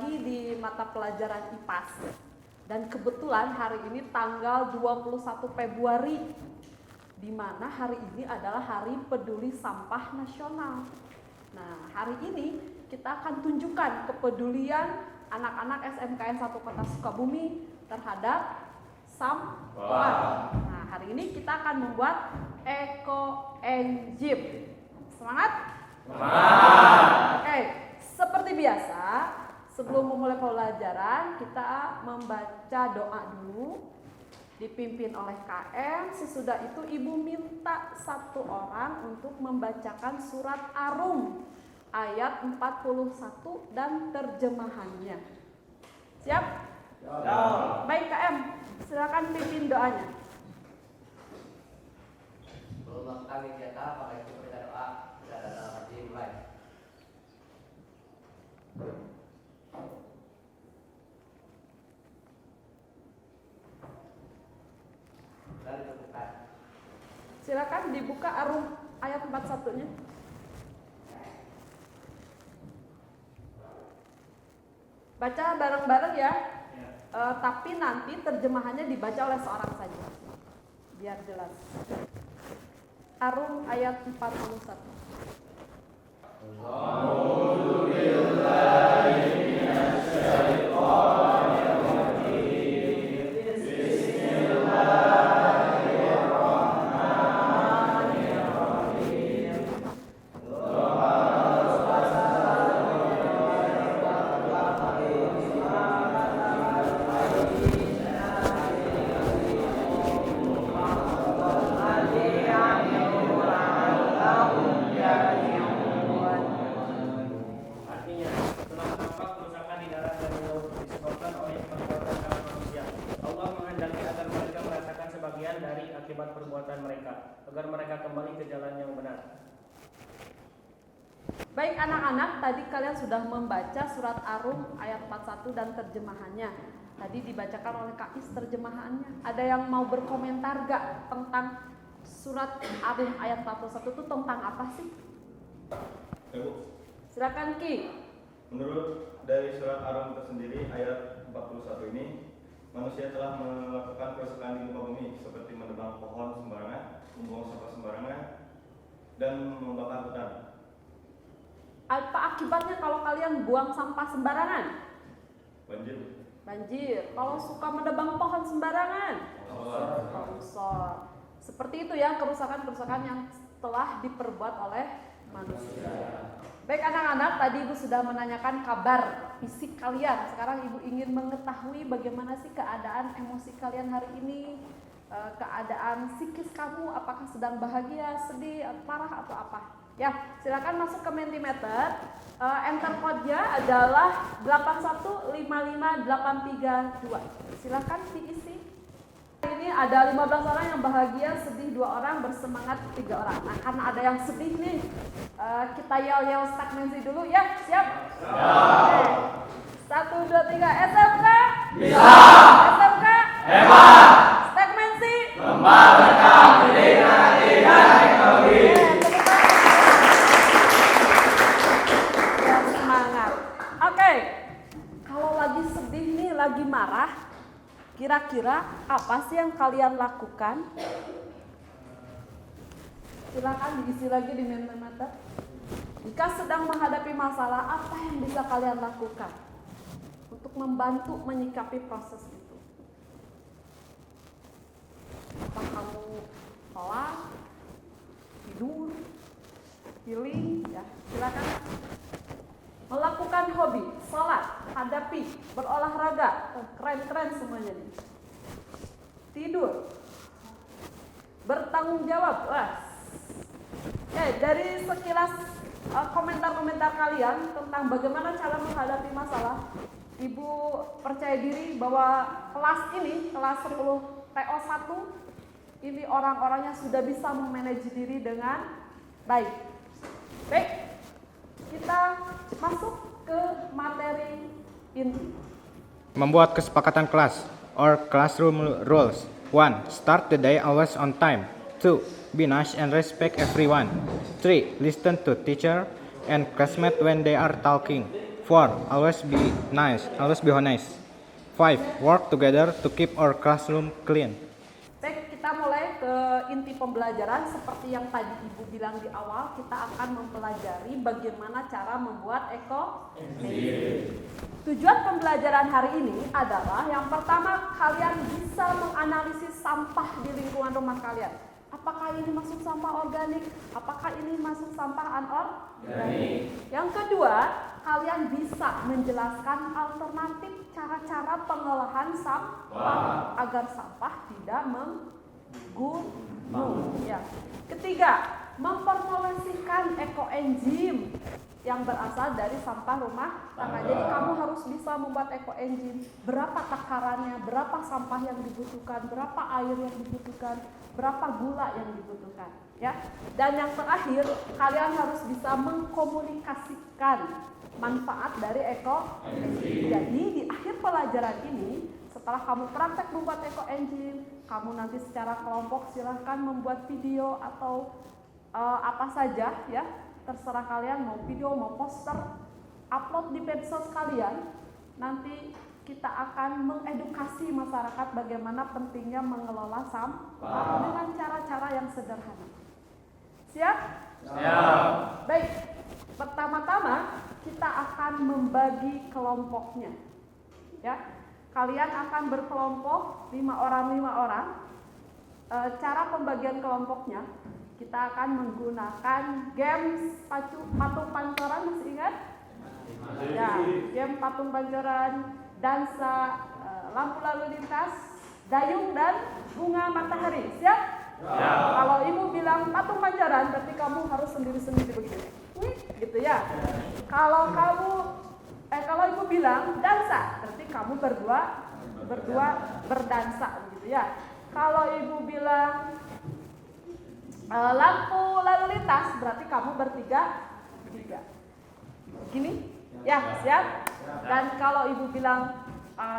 lagi di mata pelajaran IPAS. Dan kebetulan hari ini tanggal 21 Februari, di mana hari ini adalah Hari Peduli Sampah Nasional. Nah, hari ini kita akan tunjukkan kepedulian anak-anak SMKN 1 Kota Sukabumi terhadap sampah. Nah, hari ini kita akan membuat Eco Engine. Semangat? Oke, seperti biasa, sebelum memulai pelajaran, kita membaca doa dulu, dipimpin oleh KM. Sesudah itu Ibu minta satu orang untuk membacakan surat Ar-Rum ayat 41 dan terjemahannya. Siap? Ya. Baik KM, silakan pimpin doanya. Belum kami jatah pakai itu kita doa. Sudah ada dalam hati mulai. Dan ditentukan. Silakan dibuka Ar-Rum ayat 41-nya. Baca bareng-bareng ya. Tapi nanti terjemahannya dibaca oleh seorang saja, biar jelas. Ar-Rum ayat 41. Akibat perbuatan mereka, agar mereka kembali ke jalan yang benar. Baik anak-anak, tadi kalian sudah membaca surat Ar-Rum ayat 41 dan terjemahannya. Tadi dibacakan oleh Kak Is terjemahannya. Ada yang mau berkomentar gak tentang surat Ar-Rum ayat 41 itu tentang apa sih? Ibu, Silakan Ki. menurut dari surat Ar-Rum tersendiri ayat 41 ini, manusia telah melakukan kerusakan di muka bumi seperti menebang pohon sembarangan, membuang sampah sembarangan, dan membakar hutan. Apa akibatnya kalau kalian buang sampah sembarangan? Banjir. Banjir. Kalau suka menebang pohon sembarangan? Longsor. Seperti itu ya kerusakan-kerusakan yang telah diperbuat oleh manusia. Baik anak-anak, tadi Ibu sudah menanyakan kabar fisik kalian. Sekarang Ibu ingin mengetahui bagaimana sih keadaan emosi kalian hari ini, keadaan psikis kamu, apakah sedang bahagia, sedih, marah atau apa? Ya, silakan masuk ke Mentimeter. Enter code-nya adalah 8155832. Silakan diisi. Ini ada 15 orang yang bahagia, sedih 2 orang, bersemangat 3 orang. Nah, karena ada yang sedih nih, kita yel-yel stagnancy dulu ya. Siap? Oke. 1, 2, 3. SMK bisa. SMK hebat. Stagnancy membatalkan pendidikan dan teknologi. Ya, semangat. Oke. Kalau lagi sedih nih, lagi marah, kira-kira apa sih yang kalian lakukan? Silakan diisi lagi di Mentimeter. Jika sedang menghadapi masalah, apa yang bisa kalian lakukan untuk membantu menyikapi proses itu? Apa kamu sholat, tidur, healing? Ya, silakan. Melakukan hobi, sholat, hadapi, berolahraga, keren-keren semuanya nih. Tidur, bertanggung jawab. Dari sekilas komentar-komentar kalian tentang bagaimana cara menghadapi masalah, Ibu percaya diri bahwa kelas ini, kelas 10 TO1, ini orang-orangnya sudah bisa memanage diri dengan baik. Baik, kita masuk ke materi inti. Membuat kesepakatan kelas or classroom rules. 1. Start the day always on time. 2. Be nice and respect everyone. 3. Listen to teacher and classmates when they are talking. 4. Always be nice. Always be honest. 5. Work together to keep our classroom clean. Baik, kita mulai ke inti pembelajaran. Seperti yang tadi Ibu bilang di awal, kita akan mempelajari bagaimana cara membuat eco-enzim. Tujuan pembelajaran hari ini adalah yang pertama, kalian bisa menganalisis sampah di lingkungan rumah kalian. Apakah ini masuk sampah organik? Apakah ini masuk sampah anorganik? Yang kedua, kalian bisa menjelaskan alternatif cara-cara pengolahan sampah agar sampah tidak menggunung. Ya. Ketiga, mempromosikan ekoenzim yang berasal dari sampah rumah tangga. Jadi kamu harus bisa membuat ekoenzim. Berapa takarannya, berapa sampah yang dibutuhkan, berapa air yang dibutuhkan, berapa gula yang dibutuhkan, ya. Dan yang terakhir, kalian harus bisa mengkomunikasikan manfaat dari ekoenzim. Jadi di akhir pelajaran ini, setelah kamu praktek membuat ekoenzim, kamu nanti secara kelompok silahkan membuat video atau apa saja, ya. Terserah kalian, mau video, mau poster, upload di medsos kalian. Nanti kita akan mengedukasi masyarakat bagaimana pentingnya mengelola sampah dengan cara-cara yang sederhana. Siap? Siap. Baik, pertama-tama kita akan membagi kelompoknya. Ya, kalian akan berkelompok 5 orang. Cara pembagian kelompoknya, kita akan menggunakan game patung pancoran, masih ingat? Ya, game patung pancoran, dansa, lampu lalu lintas, dayung dan bunga matahari. Siap? Ya. Kalau ibu bilang patung pancoran, berarti kamu harus sendiri-sendiri begini, gitu ya. Kalau ibu bilang dansa, berarti kamu berdua berdansa, gitu ya. Kalau ibu bilang lampu lalu lintas, berarti kamu bertiga. Gini? Ya, siap? Dan kalau ibu bilang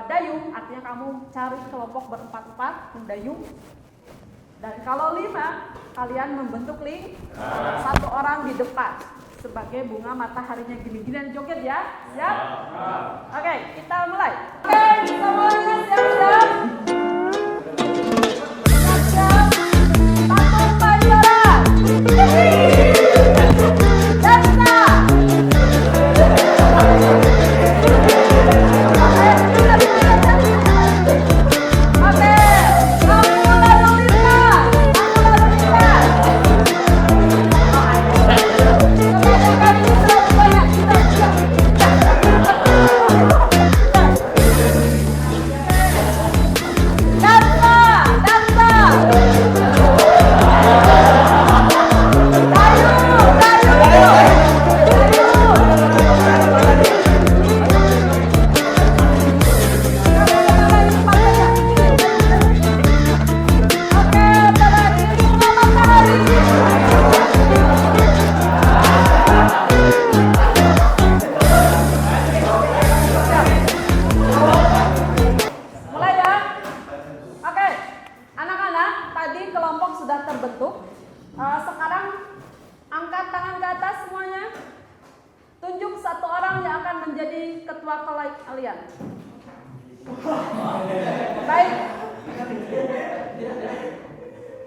dayung, artinya kamu cari kelompok berempat-empat mendayung. Dan kalau 5, kalian membentuk link, 1 orang di depan sebagai bunga mataharinya gini-ginian joget, ya. Siap? Oke, kita mulai. Oke, semuanya siap-siap. Siap-siap. Patung pancoran. Dansa. Oke, lampu lalu lintas. Kebanyakan kita banyak kita. kalian. Baik.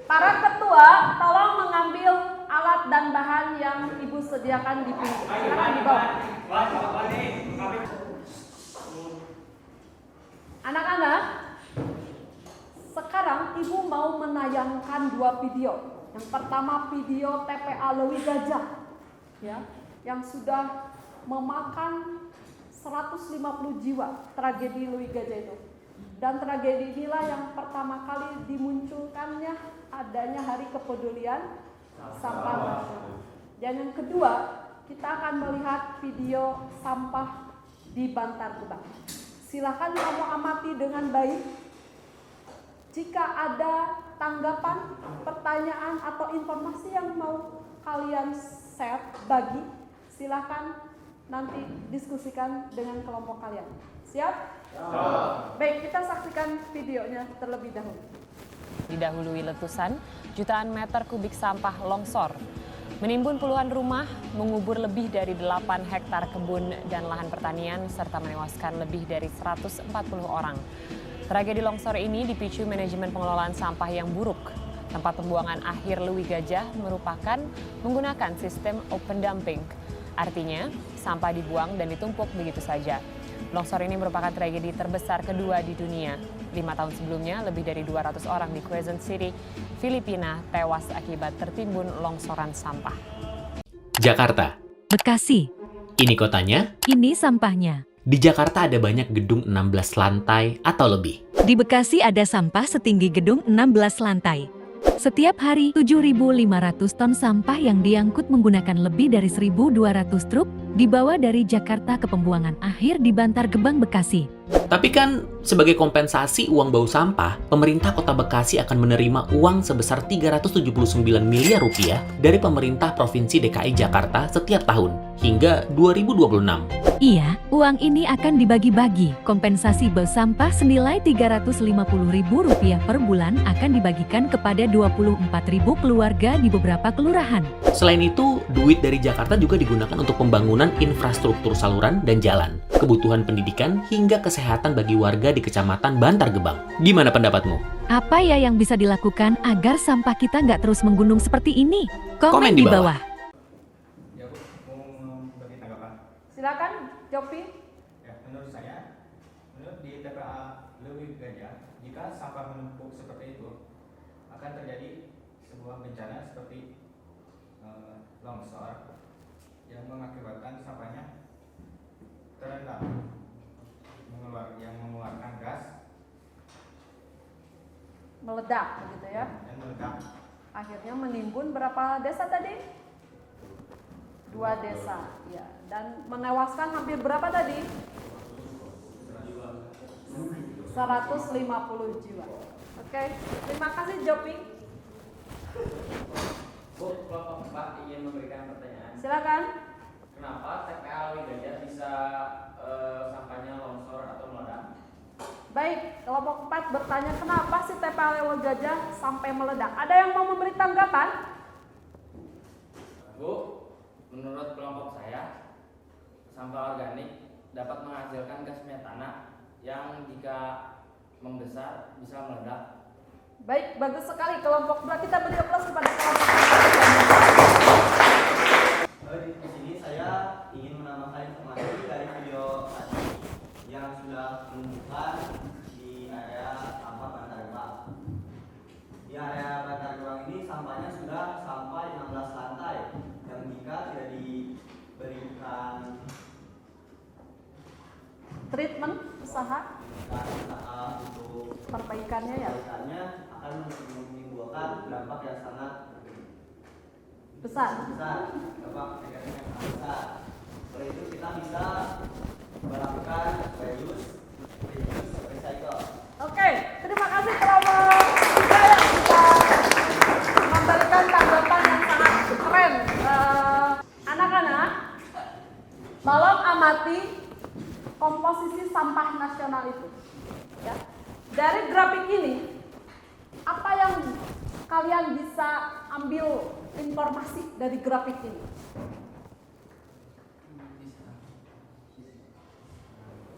Para ketua, tolong mengambil alat dan bahan yang Ibu sediakan di pinggir. Silakan dibawa. Anak-anak, sekarang Ibu mau menayangkan 2 video. Yang pertama video TPA Leuwi Gajah, ya, yang sudah memakan 150 jiwa, tragedi Leuwi Gajah itu. Dan tragedi inilah yang pertama kali dimunculkannya adanya Hari Kepedulian Sampah Nasional. Dan yang kedua, kita akan melihat video sampah di Bantar Gebang. Silakan kamu amati dengan baik. Jika ada tanggapan, pertanyaan atau informasi yang mau kalian share, bagi, silakan nanti diskusikan dengan kelompok kalian. Siap? Baik, kita saksikan videonya terlebih dahulu. Didahului letusan, jutaan meter kubik sampah longsor Menimbun puluhan rumah, mengubur lebih dari 8 hektar kebun dan lahan pertanian, serta menewaskan lebih dari 140 orang. Tragedi longsor ini dipicu manajemen pengelolaan sampah yang buruk. Tempat pembuangan akhir Lewi Gajah merupakan menggunakan sistem open dumping. Artinya, sampah dibuang dan ditumpuk begitu saja. Longsor ini merupakan tragedi terbesar kedua di dunia. 5 tahun sebelumnya, lebih dari 200 orang di Quezon City, Filipina tewas akibat tertimbun longsoran sampah. Jakarta. Bekasi. Ini kotanya. Ini sampahnya. Di Jakarta ada banyak gedung 16 lantai atau lebih. Di Bekasi ada sampah setinggi gedung 16 lantai. Setiap hari, 7.500 ton sampah yang diangkut menggunakan lebih dari 1.200 truk dibawa dari Jakarta ke pembuangan akhir di Bantar Gebang, Bekasi. Tapi kan, sebagai kompensasi uang bau sampah, pemerintah Kota Bekasi akan menerima uang sebesar 379 miliar rupiah dari pemerintah Provinsi DKI Jakarta setiap tahun, hingga 2026. Iya, uang ini akan dibagi-bagi. Kompensasi bau sampah senilai Rp350.000 per bulan akan dibagikan kepada 24.000 keluarga di beberapa kelurahan. Selain itu, duit dari Jakarta juga digunakan untuk pembangunan infrastruktur saluran dan jalan, kebutuhan pendidikan, hingga kesehatan bagi warga di Kecamatan Bantar Gebang. Gimana pendapatmu? Apa ya yang bisa dilakukan agar sampah kita nggak terus menggunung seperti ini? Komen di bawah. Ya Bu, mau bagi tanggapan. Silakan, Jopi. Ya, menurut saya, menurut di TPA Lewi Gajah, jika sampah menumpuk seperti itu, akan terjadi sebuah bencana seperti longsor yang mengakibatkan sampahnya terendam, yang mengeluarkan gas Meledak begitu ya. dan meledak. Akhirnya menimbun berapa desa tadi? 2 desa, ya. Dan menewaskan hampir berapa tadi? 150 jiwa. Oke, terima kasih Jopi. Bu, kelompok 4 ingin memberikan pertanyaan. Silakan. Kenapa TPA Lewi Gajah bisa sampahnya longsor atau meledak? Baik, kelompok 4 bertanya kenapa si TPA Lewi Gajah sampai meledak. Ada yang mau memberi tanggapan? Bu, menurut kelompok saya, sampah organik dapat menghasilkan gas metana yang jika membesar bisa meledak. Baik, bagus sekali kelompok 2. Kita beri aplaus kepada kelompok 4. Di sini saya ingin menambahkan informasi dari video tadi yang sudah menunjukkan di area sampah Bantar Gebang. Di area Bantar Gebang ini sampahnya sudah sampai 16 lantai yang jika tidak diberikan Treatment usaha untuk perbaikannya ya akan menimbulkan dampak yang sangat besar. dampak negatif yang sangat besar. Oleh itu kita bisa melakukan reuse, recycle. Oke, terima kasih kelompok 3 yang bisa memberikan tanggapan yang sangat keren. Anak-anak, tolong amati komposisi sampah nasional itu. Ya. Dari grafik ini, apa yang kalian bisa ambil informasi dari grafik ini?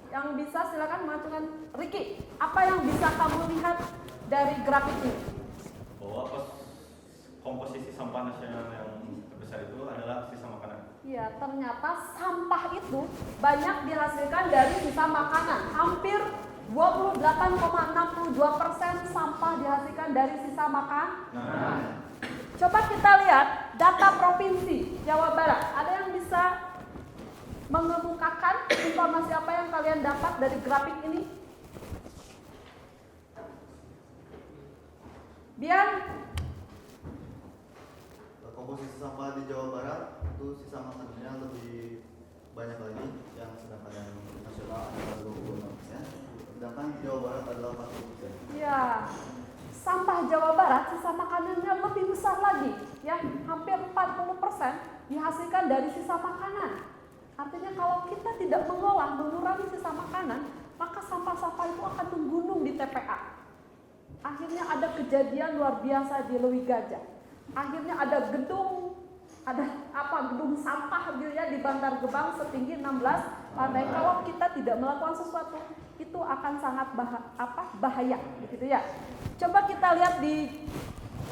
Yang bisa silakan mengajukan. Ricky, apa yang bisa kamu lihat dari grafik ini? Bahwa komposisi sampah nasional yang terbesar itu adalah sisa makanan. Ya, ternyata sampah itu banyak dihasilkan dari sisa makanan. Hampir 28,62% sampah dihasilkan dari sisa makanan. Coba kita lihat data provinsi Jawa Barat. Ada yang bisa mengemukakan informasi apa yang kalian dapat dari grafik ini? Biar komposisi sampah di Jawa Barat itu sisa makanannya lebih banyak lagi, yang sedangkan yang nasional adalah 26%, sedangkan di Jawa Barat adalah 40%. ya, sampah Jawa Barat sisa makanannya lebih besar lagi, ya, hampir 40% dihasilkan dari sisa makanan. Artinya kalau kita tidak mengolah, mengurangi sisa makanan, maka sampah-sampah itu akan menggunung di TPA. Akhirnya ada kejadian luar biasa di Lewi Gajah. Akhirnya ada gedung, ada gedung sampah gitu ya di Bantar Gebang setinggi 16 lantai. Kalau kita tidak melakukan sesuatu, itu akan sangat bahaya gitu ya. Coba kita lihat di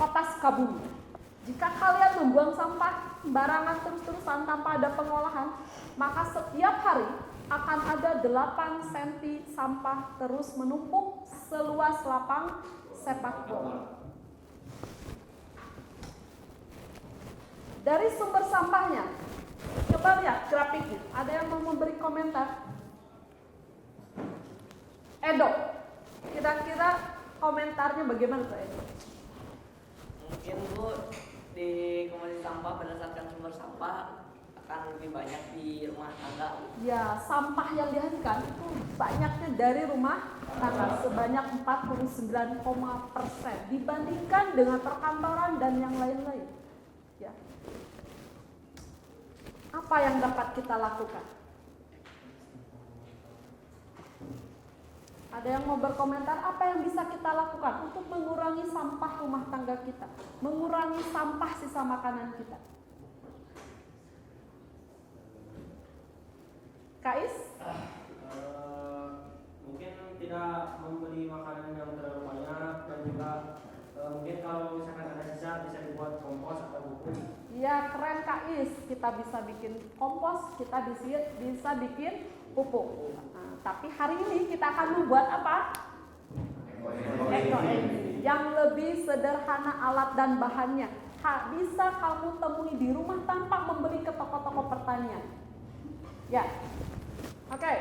Kota Sukabumi. Jika kalian membuang sampah sembarangan terus-terusan tanpa ada pengolahan, maka setiap hari akan ada 8 cm sampah terus menumpuk seluas lapang sepak bola. Dari sumber sampahnya, coba lihat grafiknya. Ada yang mau memberi komentar? Edo, kira-kira komentarnya bagaimana Pak Edo? Mungkin Bu, di komposisi sampah berdasarkan sumber sampah akan lebih banyak di rumah tangga. Ya, sampah yang dihasilkan itu banyaknya dari rumah tangga sebanyak 49% dibandingkan dengan perkantoran dan yang lain-lain. Ya. Apa yang dapat kita lakukan? Ada yang mau berkomentar apa yang bisa kita lakukan untuk mengurangi sampah rumah tangga kita, mengurangi sampah sisa makanan kita? Kais? Mungkin tidak membeli makanan yang terlalu banyak, dan juga mungkin kalau misalkan ada sisa bisa dibuat kompos atau pupuk. Ya, keren Kais, kita bisa bikin kompos, kita bisa bikin pupuk. Nah, tapi hari ini kita akan membuat apa? Eco-engine yang lebih sederhana alat dan bahannya. Bisa kamu temui di rumah tanpa membeli ke toko-toko pertanian. Ya, oke.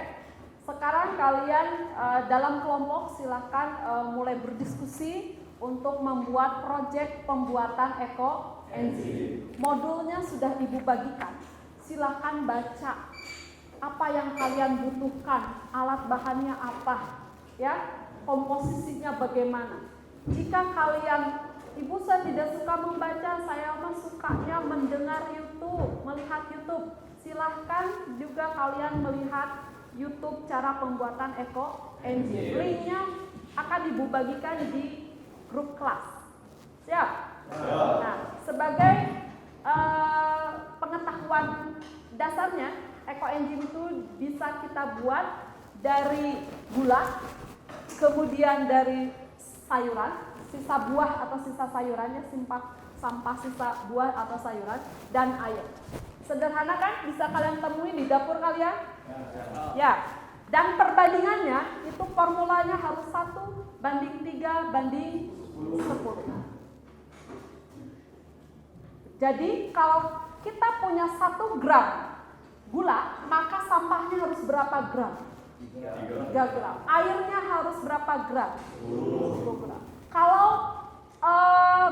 Sekarang kalian dalam kelompok silakan mulai berdiskusi untuk membuat proyek pembuatan eco-engine. Modulnya sudah Ibu bagikan. Silakan baca apa yang kalian butuhkan, alat bahannya apa, ya, komposisinya bagaimana. Jika kalian, Ibu saya tidak suka membaca, saya mah sukanya mendengar YouTube, melihat YouTube. Silahkan juga kalian melihat YouTube cara pembuatan eco-engine. Linknya akan Ibu bagikan di grup kelas. Siap? Nah, sebagai pengetahuan dasarnya, eco-engine itu bisa kita buat dari gula, kemudian dari sayuran, sisa buah atau sisa sayurannya, sampah sisa buah atau sayuran, dan air. Sederhana kan? Bisa kalian temui di dapur kalian? Ya. Dan perbandingannya itu formulanya harus 1:3:10. Jadi kalau kita punya 1 gram gula, maka sampahnya harus berapa gram? 3 gram. Airnya harus berapa gram? 10 gram. Kalau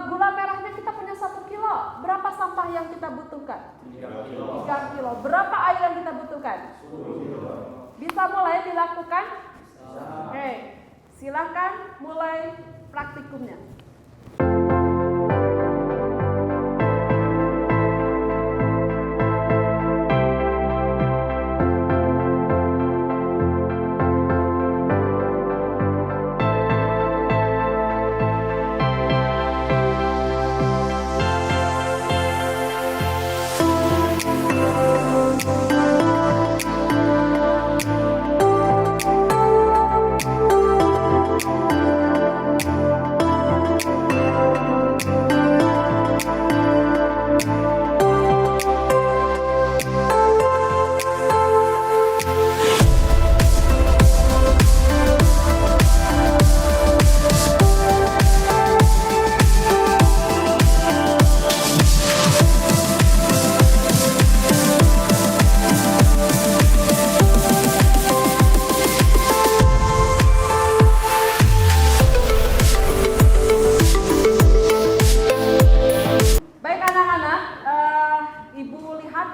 gula merahnya kita punya 1 kilo, berapa sampah yang kita butuhkan? 3 kilo. Berapa air yang kita butuhkan? 10 kilo. Bisa mulai dilakukan? Oke, silakan mulai praktikumnya.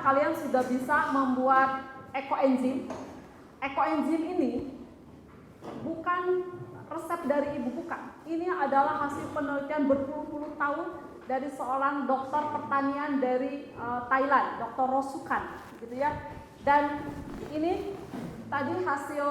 Kalian sudah bisa membuat eco-engine. Eco-engine ini bukan resep dari Ibu, bukan. Ini adalah hasil penelitian berpuluh-puluh tahun dari seorang dokter pertanian dari Thailand, Dr. Rosukan, gitu ya. Dan ini tadi hasil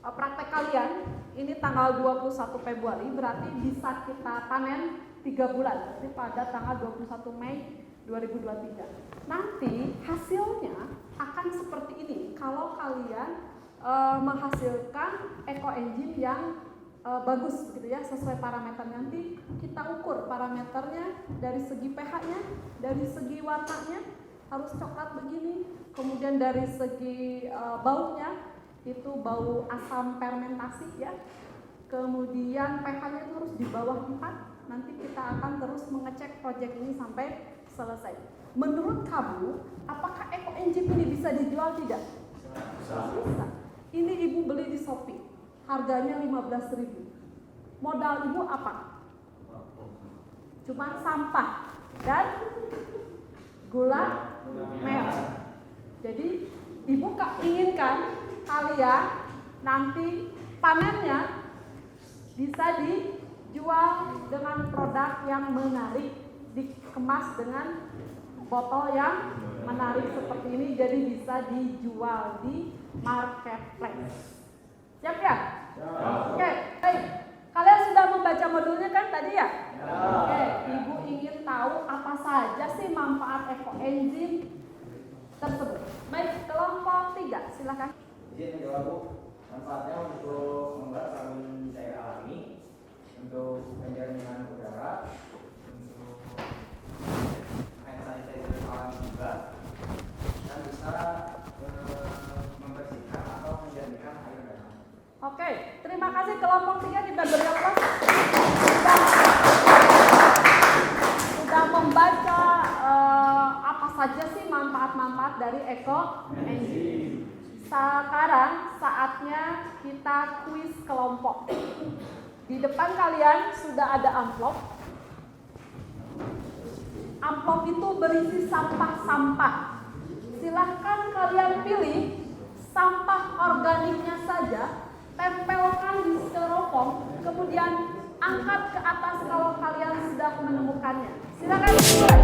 praktek kalian, ini tanggal 21 Februari, berarti bisa kita panen 3 bulan. Jadi pada tanggal 21 Mei 2023. Nanti hasilnya akan seperti ini kalau kalian menghasilkan eco engine yang bagus gitu ya, sesuai parameter. Nanti kita ukur parameternya dari segi pH-nya, dari segi warnanya harus coklat begini, kemudian dari segi baunya itu bau asam fermentasi ya, kemudian pH-nya itu harus di bawah 4. Nanti kita akan terus mengecek proyek ini sampai selesai. Menurut kamu, apakah eco engine ini bisa dijual tidak? Bisa. Ini ibu beli di Shopee, harganya 15.000. Modal ibu apa? Cuma sampah dan gula merah. Jadi ibu inginkan kalian nanti panennya bisa dijual dengan produk yang menarik, dikemas dengan botol yang menarik seperti ini, jadi bisa dijual di marketplace. Siap ya? Oke, baik. Kalian sudah membaca modulnya kan tadi ya? Oke, ibu ingin tahu apa saja sih manfaat eco engine tersebut. Baik, kelompok 3, silakan. Izin menjawab Bu. Manfaatnya untuk membuat sabun cair alami, untuk penjernihan udara, untuk hand sanitizer alami juga, dan bisa membersihkan atau menjernihkan air danau. Oke, terima kasih kelompok 3, kita beri aplaus. Sudah membaca apa saja sih manfaat-manfaat dari eco engine. Sekarang saatnya kita kuis kelompok. Di depan kalian sudah ada amplop. Amplop itu berisi sampah-sampah. Silahkan kalian pilih sampah organiknya saja, tempelkan di styrofoam, kemudian angkat ke atas kalau kalian sudah menemukannya. Silakan dimulai.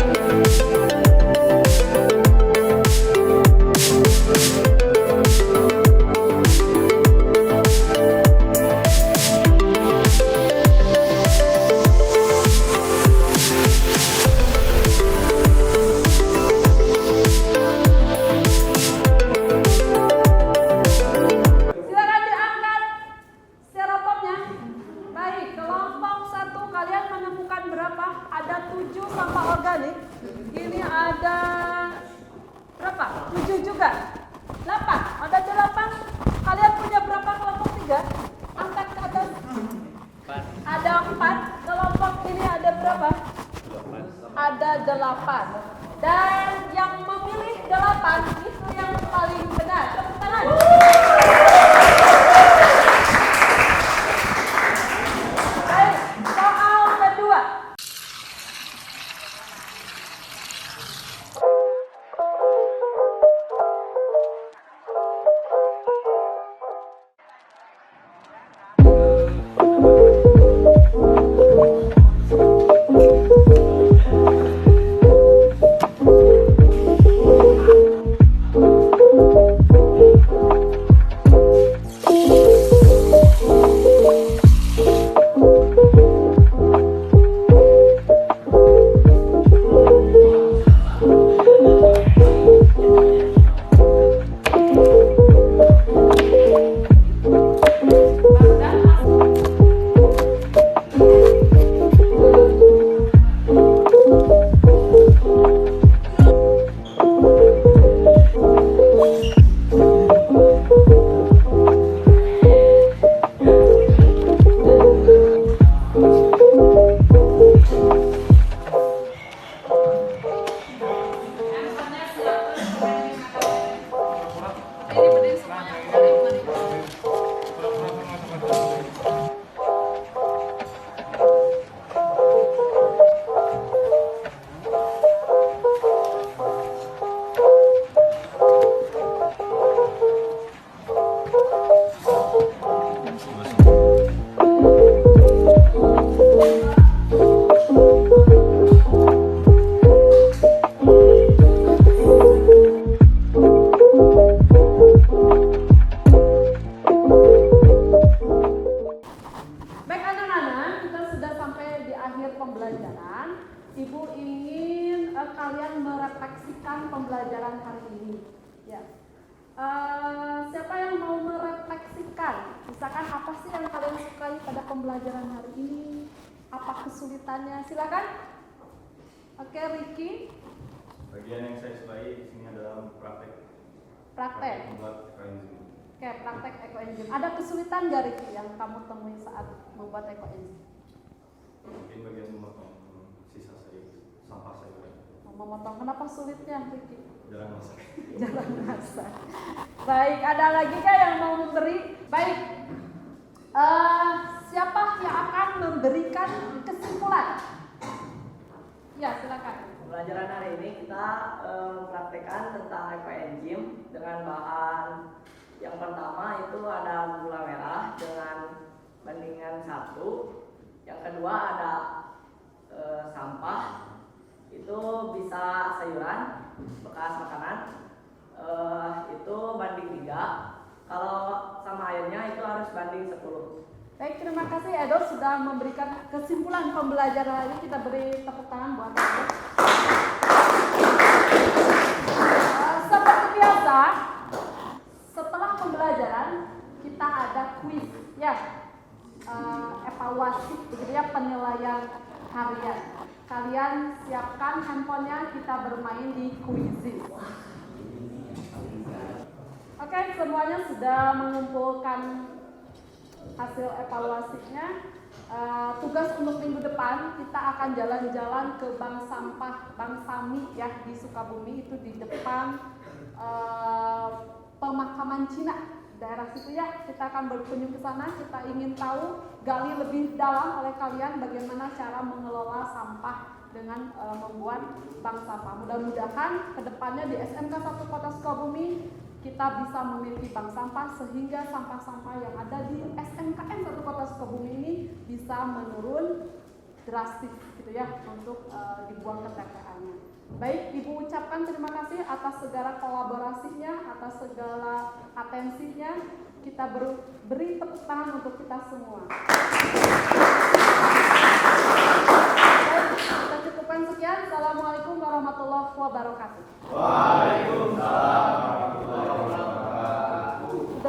kalian merefleksikan pembelajaran hari ini. Ya. Siapa yang mau merefleksikan? Misalkan apa sih yang kalian sukai pada pembelajaran hari ini? Apa kesulitannya? Silakan. Oke, Ricky. Bagian yang saya sukai di sini adalah praktek. Praktek. Membuat ekoenzim. Oke, praktek ekoenzim. Ada kesulitan nggak, Ricky, yang kamu temui saat membuat ekoenzim? Mungkin bagian memotong sisa sampah sayuran. Memotong. Kenapa sulitnya, Ricky? Jarang masak. Jarang masak. Baik, ada lagi kah yang mau memberi? Baik. Siapa yang akan memberikan kesimpulan? Ya, silakan. Pembelajaran hari ini kita mempraktekkan tentang ekoenzim dengan bahan yang pertama itu ada gula merah dengan bandingan 1. Yang kedua ada sampah, itu bisa sayuran bekas makanan, itu banding 3. Kalau sama airnya itu harus banding 10. Baik, terima kasih Edo sudah memberikan kesimpulan pembelajaran ini. Kita beri tepuk tangan buat Edo. Seperti biasa, setelah pembelajaran kita ada kuis, ya, evaluasi, begitu ya, penilaian harian. Kalian siapkan handphonenya, kita bermain di Quizizz. Oke, semuanya sudah mengumpulkan hasil evaluasinya. Tugas untuk minggu depan kita akan jalan-jalan ke Bank Sampah Bank Sami ya di Sukabumi, itu di depan pemakaman Cina daerah situ ya. Kita akan berkunjung ke sana. Kita ingin tahu, gali lebih dalam oleh kalian bagaimana cara mengelola sampah dengan membuat bank sampah. Mudah-mudahan kedepannya di SMK 1 Kota Sukabumi kita bisa memiliki bank sampah sehingga sampah-sampah yang ada di SMKN 1 Kota Sukabumi ini bisa menurun drastis gitu ya untuk dibuang ke TPA-nya. Baik, Ibu ucapkan terima kasih atas segala kolaborasinya, atas segala atensinya. Kita beri tepuk tangan untuk kita semua. Baik, kita cukupkan sekian. Assalamualaikum warahmatullahi wabarakatuh. Waalaikumsalam.